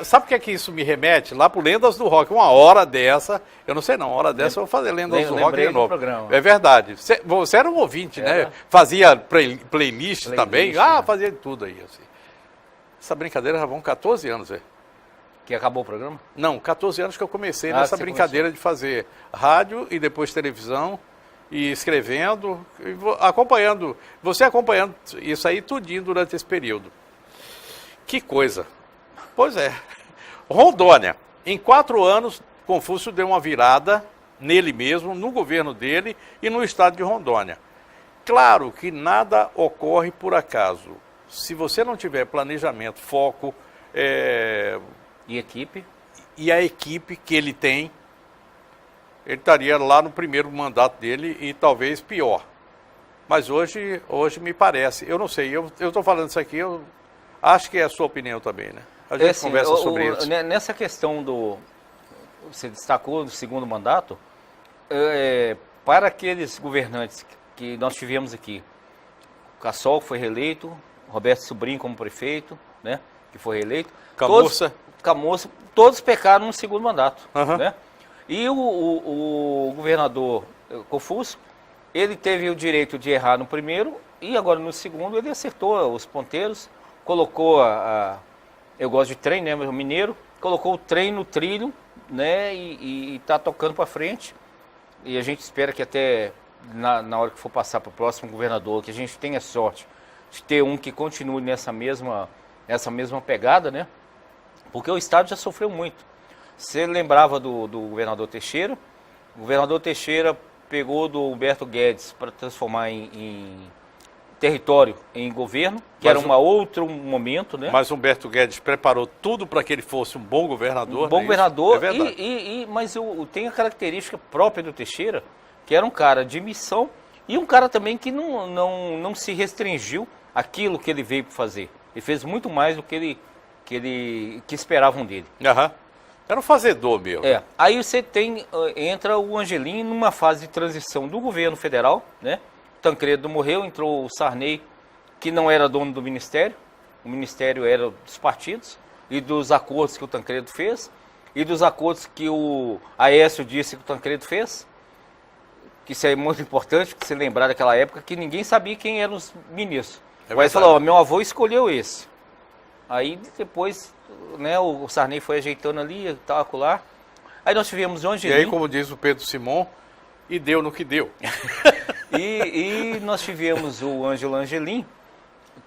Sabe o que é que isso me remete? Lá pro Lendas do Rock. Uma hora dessa, eu não sei não, uma hora dessa eu vou fazer Lendas do Rock de novo. Programa. É verdade. Você era um ouvinte, né? Fazia playlist também. Né? Fazia de tudo aí. Assim. Essa brincadeira já vão 14 anos, Que acabou o programa? Não, 14 anos que eu comecei nessa brincadeira de fazer rádio e depois televisão. E escrevendo, acompanhando, você acompanhando isso aí tudinho durante esse período. Que coisa. Pois é. Rondônia, em 4 anos, Confúcio deu uma virada nele mesmo, no governo dele e no estado de Rondônia. Claro que nada ocorre por acaso. Se você não tiver planejamento, foco... E equipe? E a equipe que ele tem... ele estaria lá no primeiro mandato dele e talvez pior. Mas hoje me parece, eu não sei, eu estou falando isso aqui, eu acho que é a sua opinião também, né? A gente assim, conversa sobre isso. Nessa questão você destacou do segundo mandato, para aqueles governantes que nós tivemos aqui, Cassol foi reeleito, Roberto Sobrinho como prefeito, né, que foi reeleito. Camurça, todos pecaram no segundo mandato, Uhum. né? E o governador Confúcio, ele teve o direito de errar no primeiro e agora no segundo ele acertou os ponteiros, colocou eu gosto de trem, né, o mineiro, colocou o trem no trilho, né, e tá tocando para frente. E a gente espera que até na hora que for passar para o próximo governador, que a gente tenha sorte de ter um que continue nessa mesma pegada, né? Porque o Estado já sofreu muito. Você lembrava do governador Teixeira? O governador Teixeira pegou do Humberto Guedes para transformar em território em governo, que era outro momento, né? Mas Humberto Guedes preparou tudo para que ele fosse um bom governador. Um bom governador, é verdade. mas tem a característica própria do Teixeira, que era um cara de missão e um cara também que não se restringiu àquilo que ele veio para fazer. Ele fez muito mais do que esperavam dele. Uhum. Era um fazedor mesmo. Aí você entra o Angelim numa fase de transição do governo federal, né? Tancredo morreu, entrou o Sarney, que não era dono do ministério. O ministério era dos partidos e dos acordos que o Tancredo fez e dos acordos que o Aécio disse que o Tancredo fez. Que isso é muito importante, que você lembrar daquela época que ninguém sabia quem eram os ministros. Mas falou, meu avô escolheu esse. Aí depois, né, o Sarney foi ajeitando ali, tal, lá. Aí nós tivemos o Angelim. E aí, como diz o Pedro Simon, e deu no que deu. E nós tivemos o Ângelo Angelim,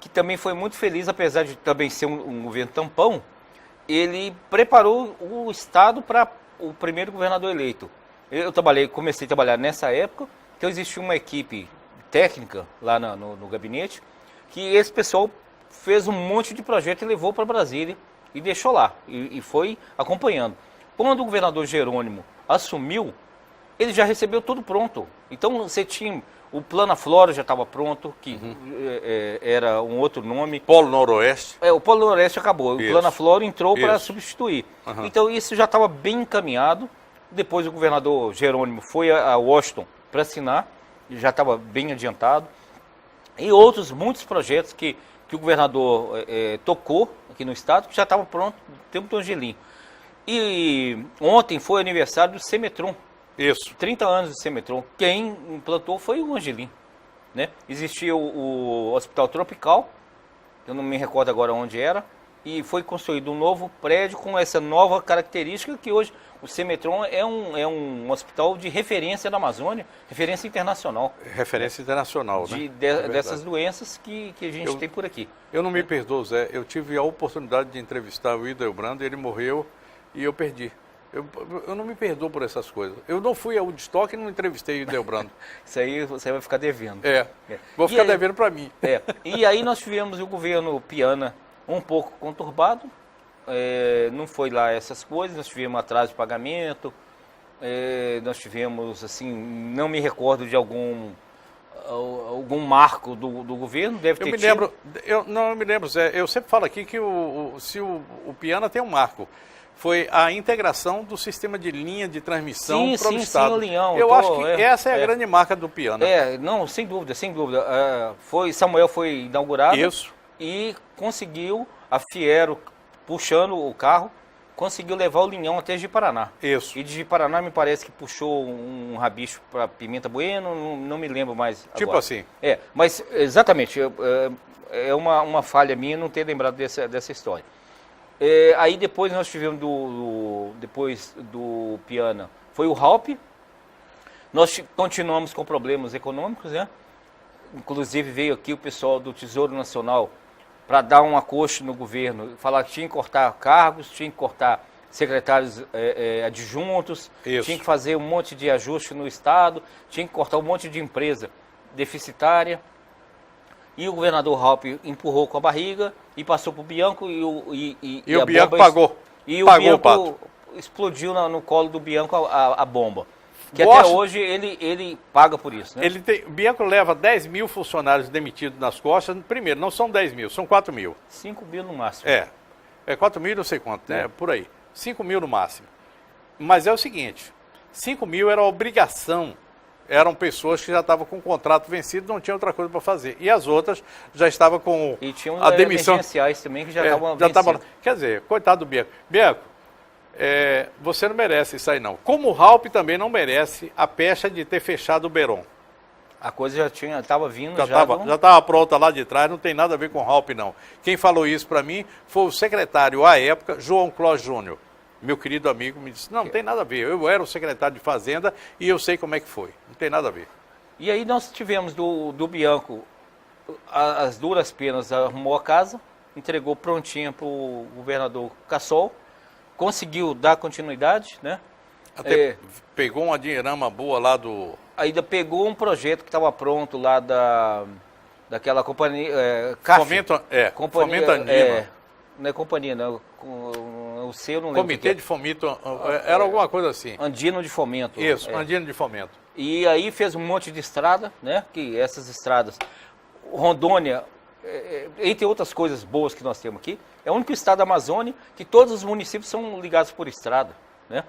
que também foi muito feliz, apesar de também ser um governo tampão, ele preparou o Estado para o primeiro governador eleito. Eu comecei a trabalhar nessa época, então existia uma equipe técnica lá no gabinete, que esse pessoal fez um monte de projeto e levou para Brasília e deixou lá, e foi acompanhando. Quando o governador Jerônimo assumiu, ele já recebeu tudo pronto. Então você tinha, o Plano Flora já estava pronto, que era um outro nome. Polo Noroeste. O Polo Noroeste acabou, Isso. o Plano Flora entrou para Isso. substituir. Uhum. Então isso já estava bem encaminhado. Depois o governador Jerônimo foi a Washington para assinar, já estava bem adiantado. E muitos projetos que o governador tocou aqui no estado, que já estava pronto no tempo do Angelim. E ontem foi o aniversário do Semetron. Isso. 30 anos do Semetron. Quem implantou foi o Angelim, né? Existia o Hospital Tropical, eu não me recordo agora onde era, e foi construído um novo prédio com essa nova característica que hoje o Semetron é um hospital de referência na Amazônia, referência internacional. Referência internacional, né? Dessas doenças que a gente tem por aqui. Eu não me perdoo, Zé, eu tive a oportunidade de entrevistar o Hildebrando, ele morreu e eu perdi. Eu não me perdoo por essas coisas. Eu não fui a Woodstock e não entrevistei o Hildebrando. Isso aí você vai ficar devendo. Vou ficar devendo para mim. E aí nós tivemos o governo Piana um pouco conturbado, não foi lá essas coisas, nós tivemos atraso de pagamento, nós tivemos, assim, não me recordo de algum marco do governo, deve ter tido. Eu me lembro, Zé, eu sempre falo aqui que se o Piana tem um marco, foi a integração do sistema de linha de transmissão para o Estado. Sim, o Linhão. Eu acho que essa é a grande marca do Piana. Não, sem dúvida, sem dúvida. Samuel foi inaugurado. Isso. E conseguiu, a Fiero, puxando o carro, conseguiu levar o Linhão até Ji-Paraná. Isso. E de Ji-Paraná me parece que puxou um rabicho para Pimenta Bueno, não me lembro mais agora. Tipo assim. Mas exatamente, é uma falha minha não ter lembrado dessa história. Aí depois nós tivemos, depois do Piana, foi o Halp. Nós continuamos com problemas econômicos, né? Inclusive veio aqui o pessoal do Tesouro Nacional para dar um acoche no governo, falar que tinha que cortar cargos, tinha que cortar secretários adjuntos, Isso. tinha que fazer um monte de ajuste no Estado, tinha que cortar um monte de empresa deficitária. E o governador Halp empurrou com a barriga e passou para o Bianco e o Bianco pagou. E o Pagou Bianco o pato. explodiu no colo do Bianco a bomba. Que até hoje ele paga por isso, né? O Bianco leva 10 mil funcionários demitidos nas costas. Primeiro, não são 10 mil, são 4 mil. 5 mil no máximo. É 4 mil não sei quanto, né? Por aí. 5 mil no máximo. Mas é o seguinte, 5 mil era obrigação. Eram pessoas que já estavam com o contrato vencido, não tinham outra coisa para fazer. E as outras já estavam com e tinham a demissão. Emergenciais também que já estavam vencidos. Quer dizer, coitado do Bianco. Bianco, você não merece isso aí não. Como o Ralp também não merece a pecha de ter fechado o Beron. A coisa já estava vindo. Já estava pronta lá de trás, não tem nada a ver com o Ralp não. Quem falou isso para mim foi o secretário à época, João Clós Júnior. Meu querido amigo me disse, não tem nada a ver, eu era o secretário de Fazenda e eu sei como é que foi, não tem nada a ver. E aí nós tivemos do Bianco, as duras penas, arrumou a casa, entregou prontinha para o governador Cassol, conseguiu dar continuidade, né? Até pegou uma dinheirama boa lá do... Ainda pegou um projeto que estava pronto lá daquela companhia... Fomento Andima. Não é companhia, não. O seu não lembro. Comitê de Fomento, era alguma coisa assim. Andino de Fomento. Isso, Andino de Fomento. E aí fez um monte de estrada, né? Que essas estradas... Rondônia, entre outras coisas boas que nós temos aqui, é o único estado da Amazônia que todos os municípios são ligados por estrada, né?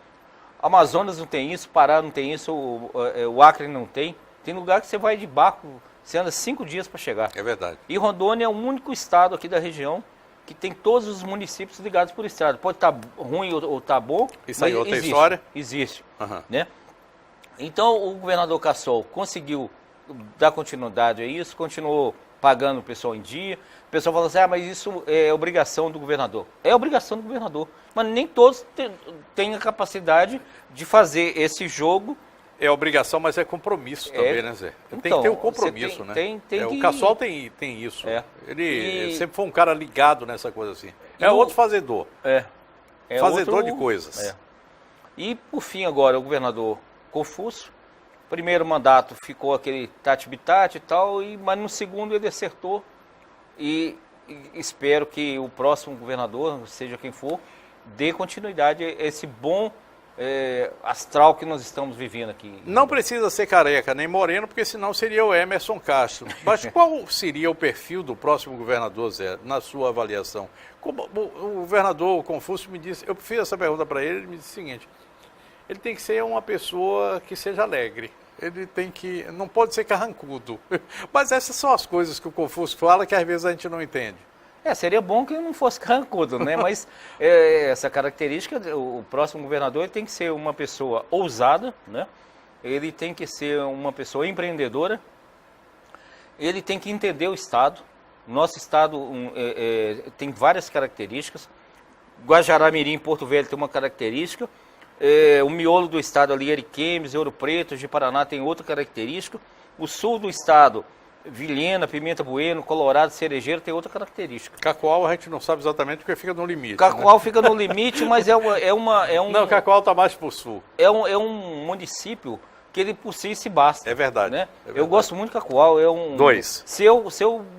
Amazonas não tem isso, Pará não tem isso, o Acre não tem. Tem lugar que você vai de barco, você anda 5 dias para chegar. É verdade. E Rondônia é o único estado aqui da região que tem todos os municípios ligados por estrada. Pode estar ruim ou estar bom, isso aí mas outra existe, história. Existe, né? Então o governador Cassol conseguiu dar continuidade a isso, continuou pagando o pessoal em dia. O pessoal fala assim, mas isso é obrigação do governador. É obrigação do governador, mas nem todos têm a capacidade de fazer esse jogo. É obrigação, mas é compromisso também, né, Zé? Então, tem que ter um compromisso, né? O Cassol tem isso. Ele sempre foi um cara ligado nessa coisa assim. Outro fazedor. Fazedor de coisas. E, por fim, agora, o governador Confúcio, primeiro mandato ficou aquele tati-bitati e tal, mas no segundo ele acertou. E espero que o próximo governador, seja quem for, dê continuidade a esse bom astral que nós estamos vivendo aqui. Não precisa ser careca nem moreno, porque senão seria o Emerson Castro. Mas qual seria o perfil do próximo governador, Zé, na sua avaliação? Como o governador Confúcio me disse, eu fiz essa pergunta para ele me disse o seguinte, ele tem que ser uma pessoa que seja alegre. Ele tem que... não pode ser carrancudo. Mas essas são as coisas que o Confúcio fala que às vezes a gente não entende. Seria bom que não fosse carrancudo, né? Mas essa característica, o próximo governador ele tem que ser uma pessoa ousada, né? Ele tem que ser uma pessoa empreendedora, ele tem que entender o Estado. Nosso Estado tem várias características. Guajará-Mirim, Porto Velho tem uma característica. O miolo do estado ali, Ariquemes, Ouro Preto, de Paraná tem outra característica. O sul do estado, Vilhena, Pimenta Bueno, Colorado, Cerejeiro tem outra característica. Cacoal a gente não sabe exatamente porque fica no limite. Cacoal, né? Fica no limite, mas é um... Não, Cacoal está mais para o sul. É um município que ele por si se basta. É verdade. Né? É verdade. Eu gosto muito de Cacoal. Dois. Se eu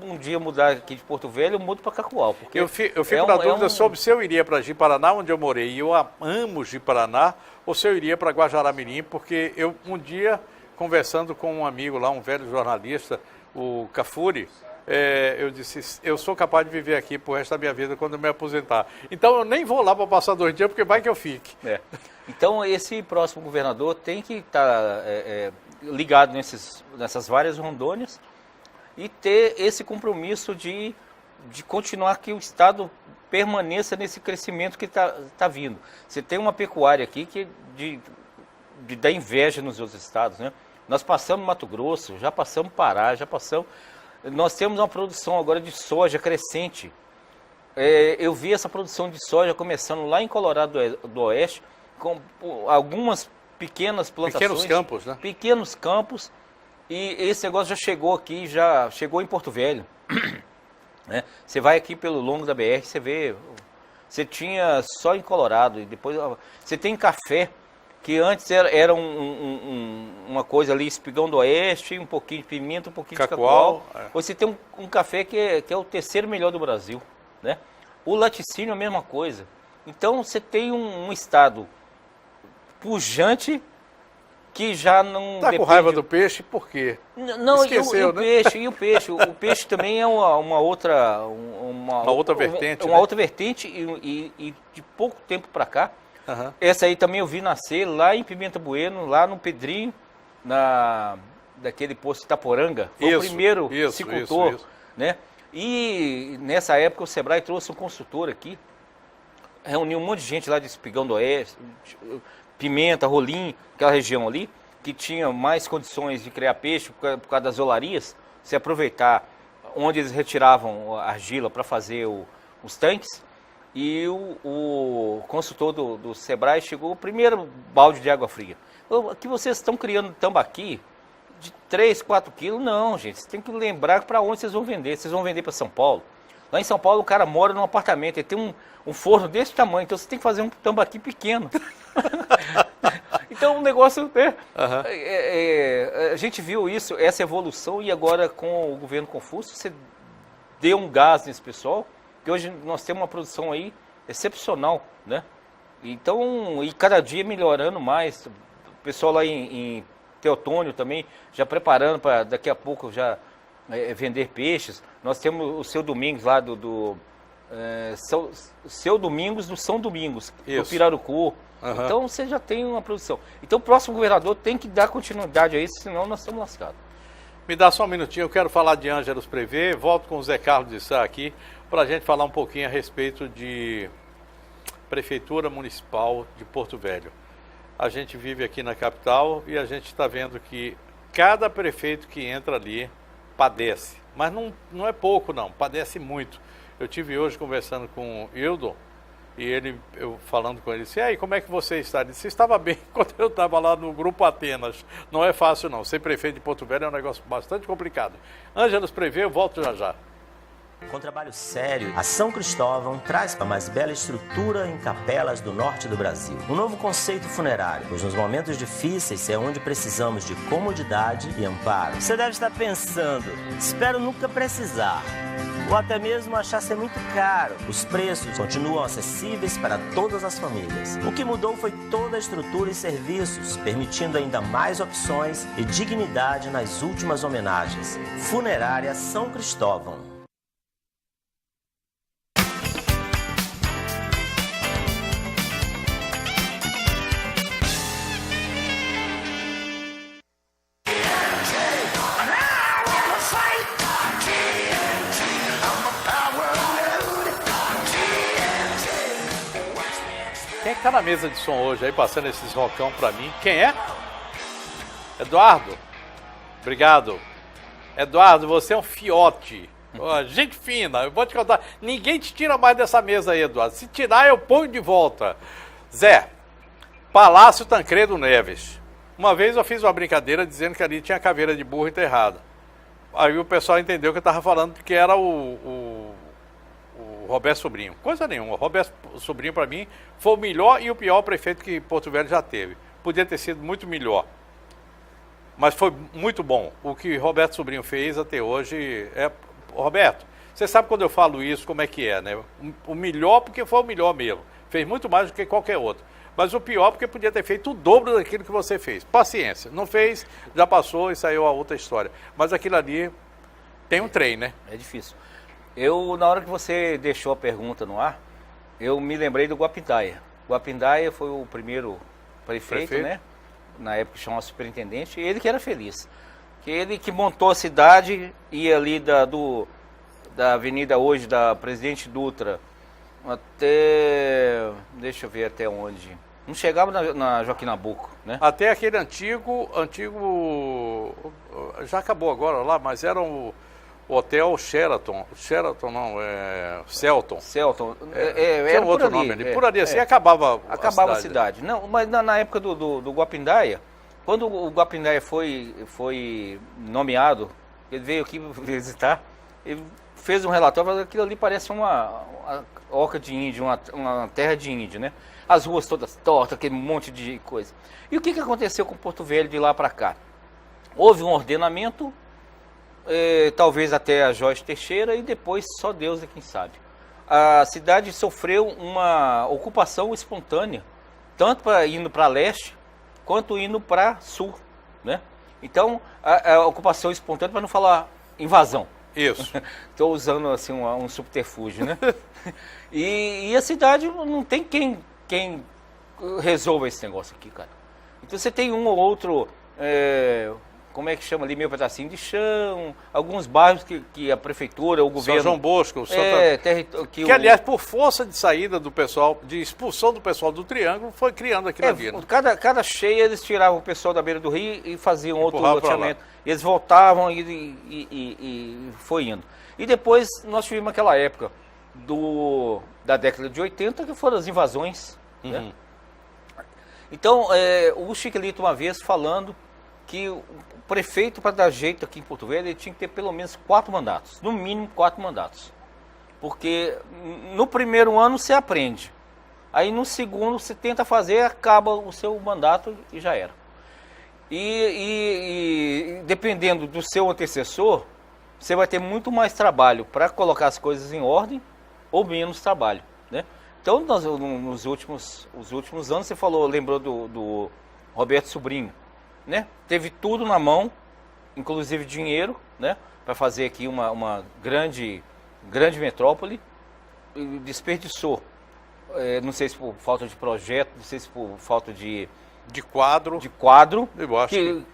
um dia mudar aqui de Porto Velho, eu mudo para Cacoal. Porque eu fico na dúvida sobre se eu iria para Ji-Paraná, onde eu morei, e eu amo Ji-Paraná, ou se eu iria para Guajará-Mirim, porque eu um dia, conversando com um amigo lá, um velho jornalista, o Cafuri, eu disse, eu sou capaz de viver aqui pro resto da minha vida quando eu me aposentar. Então eu nem vou lá para passar 2 dias, porque vai que eu fique. Então esse próximo governador tem que estar ligado nessas várias Rondônias e ter esse compromisso de continuar que o Estado permaneça nesse crescimento que está vindo. Você tem uma pecuária aqui que de dar inveja nos outros estados, né? Nós passamos Mato Grosso, já passamos Pará, já passamos... Nós temos uma produção agora de soja crescente. Eu vi essa produção de soja começando lá em Colorado do Oeste, com algumas pequenas plantações. Pequenos campos, né? Pequenos campos. E esse negócio já chegou aqui, já chegou em Porto Velho. Né? Você vai aqui pelo longo da BR, você vê... Você tinha só em Colorado, e depois... Você tem café, que antes era uma coisa ali, espigão do oeste, um pouquinho de pimenta, um pouquinho de cacoal. Hoje você tem um café que é o terceiro melhor do Brasil, né? O laticínio é a mesma coisa. Então você tem um estado pujante que já não Tá com raiva do peixe por quê? Não, Esqueceu, né? o peixe. O peixe também é uma outra... Uma outra vertente, Uma né? outra vertente e de pouco tempo para cá. Aham. Essa aí também eu vi nascer lá em Pimenta Bueno, lá no Pedrinho, daquele posto Itaporanga. Foi o primeiro cicultor, isso. né? E nessa época o Sebrae trouxe um consultor aqui, reuniu um monte de gente lá de Espigão do Oeste, Pimenta, Rolim, aquela região ali, que tinha mais condições de criar peixe por causa das olarias, se aproveitar onde eles retiravam a argila para fazer os tanques. E o consultor do Sebrae chegou o primeiro balde de água fria. Que vocês estão criando tambaqui de 3, 4 quilos? Não, gente, vocês têm que lembrar para onde vocês vão vender. Vocês vão vender para São Paulo. Lá em São Paulo o cara mora num apartamento, ele tem um forno desse tamanho, então você tem que fazer um tambaqui pequeno. Então o negócio, né? A gente viu isso, essa evolução, e agora com o governo Confúcio, você deu um gás nesse pessoal, que hoje nós temos uma produção aí excepcional, né? Então, e cada dia melhorando mais. O pessoal lá em Teotônio também, já preparando para daqui a pouco já vender peixes. Nós temos o Seu Domingos lá Seu Domingos do São Domingos, do Pirarucu. Então você já tem uma produção. Então o próximo governador tem que dar continuidade a isso, senão nós estamos lascados. Me dá só um minutinho, eu quero falar de Ângelos Prevê, volto com o Zé Carlos de Sá aqui, para a gente falar um pouquinho a respeito de Prefeitura Municipal de Porto Velho. A gente vive aqui na capital e a gente está vendo que cada prefeito que entra ali padece, mas não é pouco não, padece muito. Eu tive hoje conversando com o Hildon, e eu falando com ele, disse, e aí, como é que você está? Ele disse, estava bem quando eu estava lá no Grupo Atenas. Não é fácil não, ser prefeito de Porto Velho é um negócio bastante complicado. Ângelos Prevê, eu volto já já. Com trabalho sério, a São Cristóvão traz a mais bela estrutura em capelas do norte do Brasil. Um novo conceito funerário, pois nos momentos difíceis é onde precisamos de comodidade e amparo. Você deve estar pensando, espero nunca precisar, ou até mesmo achar ser muito caro. Os preços continuam acessíveis para todas as famílias. O que mudou foi toda a estrutura e serviços, permitindo ainda mais opções e dignidade nas últimas homenagens. Funerária São Cristóvão. Quem é que tá na mesa de som hoje aí, passando esses rocão pra mim? Quem é? Eduardo. Obrigado. Eduardo, você é um fiote. Gente fina, eu vou te contar. Ninguém te tira mais dessa mesa aí, Eduardo. Se tirar, eu ponho de volta. Zé, Palácio Tancredo Neves. Uma vez eu fiz uma brincadeira dizendo que ali tinha caveira de burro enterrada. Aí o pessoal entendeu que eu estava falando que era o Roberto Sobrinho. Coisa nenhuma. O Roberto Sobrinho, para mim, foi o melhor e o pior prefeito que Porto Velho já teve. Podia ter sido muito melhor. Mas foi muito bom. O que Roberto Sobrinho fez até hoje é... Roberto, você sabe quando eu falo isso, como é que é, né? O melhor porque foi o melhor mesmo. Fez muito mais do que qualquer outro. Mas o pior porque podia ter feito o dobro daquilo que você fez. Paciência. Não fez, já passou e saiu a outra história. Mas aquilo ali tem um trem, né? É difícil. Na hora que você deixou a pergunta no ar, eu me lembrei do Guapindaia. Guapindaia foi o primeiro prefeito, né? Na época chamava superintendente, ele que era feliz. Ele que montou a cidade, ia ali da avenida hoje, da Presidente Dutra, até... deixa eu ver até onde. Não chegava na Joaquim Nabuco, né? Até aquele antigo... Já acabou agora lá, mas era o Hotel Sheraton. Sheraton não, Celton. Celton. Era um outro nome ali. Por ali assim acabava a cidade. Não, mas na época do Guapindaia, quando o Guapindaia foi nomeado, ele veio aqui visitar, ele fez um relatório, mas aquilo ali parece uma oca de índio, uma terra de índio, né? As ruas todas tortas, aquele monte de coisa. E o que aconteceu com Porto Velho de lá para cá? Houve um ordenamento, talvez até a Jorge Teixeira, e depois só Deus é quem sabe. A cidade sofreu uma ocupação espontânea, tanto indo para leste, quanto indo para sul, né? Então, a ocupação espontânea, para não falar invasão. Isso. Estou usando assim um subterfúgio, né? e a cidade não tem quem resolva esse negócio aqui, cara. Então você tem um ou outro, como é que chama ali, meio pedacinho de chão, alguns bairros que a prefeitura, o governo... São João Bosco, que aliás, por força de saída do pessoal, de expulsão do pessoal do Triângulo, foi criando aquilo ali. Né? Cada cheia eles tiravam o pessoal da beira do rio e faziam outro loteamento. Eles voltavam e foi indo. E depois nós tivemos aquela época da década de 80, que foram as invasões, né? Então, o Chiquelito uma vez falando que o prefeito, para dar jeito aqui em Porto Velho, ele tinha que ter pelo menos 4 mandatos, no mínimo 4 mandatos. Porque no primeiro ano você aprende, aí no segundo você tenta fazer, acaba o seu mandato e já era. E dependendo do seu antecessor, você vai ter muito mais trabalho para colocar as coisas em ordem ou menos trabalho, né? Então, nos últimos anos, você lembrou do Roberto Sobrinho, né? Teve tudo na mão, inclusive dinheiro, né? Para fazer aqui uma grande metrópole, e desperdiçou. Não sei se por falta de projeto, não sei se por falta de quadro. Eu acho que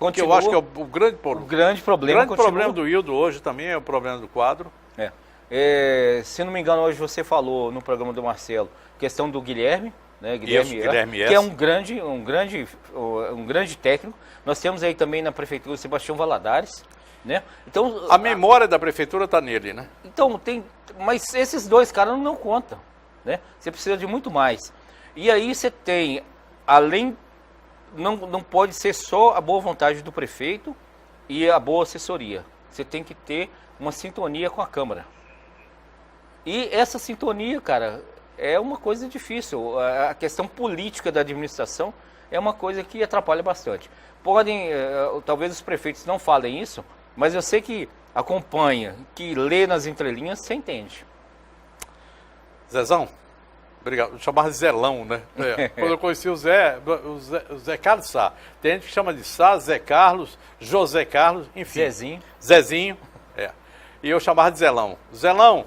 é o grande problema. O grande problema. O grande problema do Hildo hoje também é o problema do quadro. Se não me engano, hoje você falou no programa do Marcelo, questão do Guilherme, né? Guilherme que é um grande técnico. Nós temos aí também na prefeitura o Sebastião Valadares, né? Então, a memória da prefeitura está nele, né? Então, mas esses dois caras não contam, né? Você precisa de muito mais. E aí você tem, além, não pode ser só a boa vontade do prefeito e a boa assessoria. Você tem que ter uma sintonia com a Câmara. E essa sintonia, cara, é uma coisa difícil. A questão política da administração é uma coisa que atrapalha bastante. Talvez os prefeitos não falem isso, mas eu sei que acompanha, que lê nas entrelinhas, você entende. Zezão, obrigado. Eu chamava de Zelão, né? Quando eu conheci o Zé Carlos Sá. Tem gente que chama de Sá, Zé Carlos, José Carlos, enfim. Zezinho. E eu chamava de Zelão. Zelão,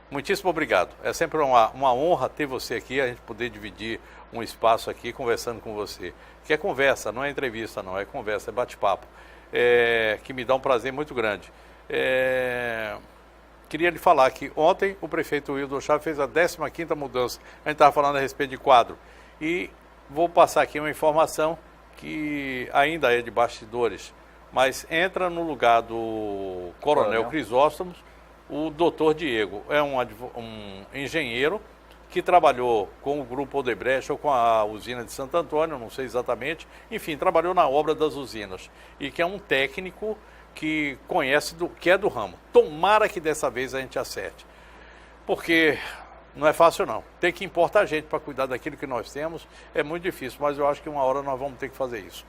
muitíssimo obrigado. É sempre uma honra ter você aqui, a gente poder dividir um espaço aqui conversando com você. Que é conversa, não é entrevista, não. É conversa, é bate-papo. Que me dá um prazer muito grande. Queria lhe falar que ontem o prefeito Hildo Chaves fez a 15ª mudança. A gente estava falando a respeito de quadro. E vou passar aqui uma informação que ainda é de bastidores, mas entra no lugar do Coronel Crisóstomo, o doutor Diego. É um engenheiro que trabalhou com o Grupo Odebrecht ou com a usina de Santo Antônio, não sei exatamente. Enfim, trabalhou na obra das usinas. E que é um técnico que conhece, que é do ramo. Tomara que dessa vez a gente acerte. Porque não é fácil não. Tem que importar gente para cuidar daquilo que nós temos. É muito difícil, mas eu acho que uma hora nós vamos ter que fazer isso.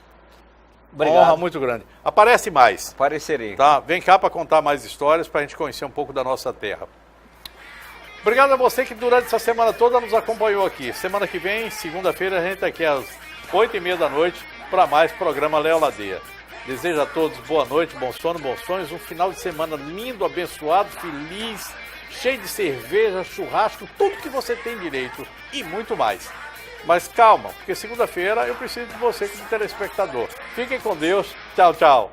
Obrigado. Uma honra muito grande. Aparece mais. Aparecerei. Tá? Vem cá para contar mais histórias, para a gente conhecer um pouco da nossa terra. Obrigado a você que durante essa semana toda nos acompanhou aqui. Semana que vem, segunda-feira, a gente está aqui às 8h30 da noite para mais programa Léo Ladeia. Desejo a todos boa noite, bom sono, bons sonhos, um final de semana lindo, abençoado, feliz, cheio de cerveja, churrasco, tudo que você tem direito e muito mais. Mas calma, porque segunda-feira eu preciso de você como telespectador. Fiquem com Deus. Tchau, tchau.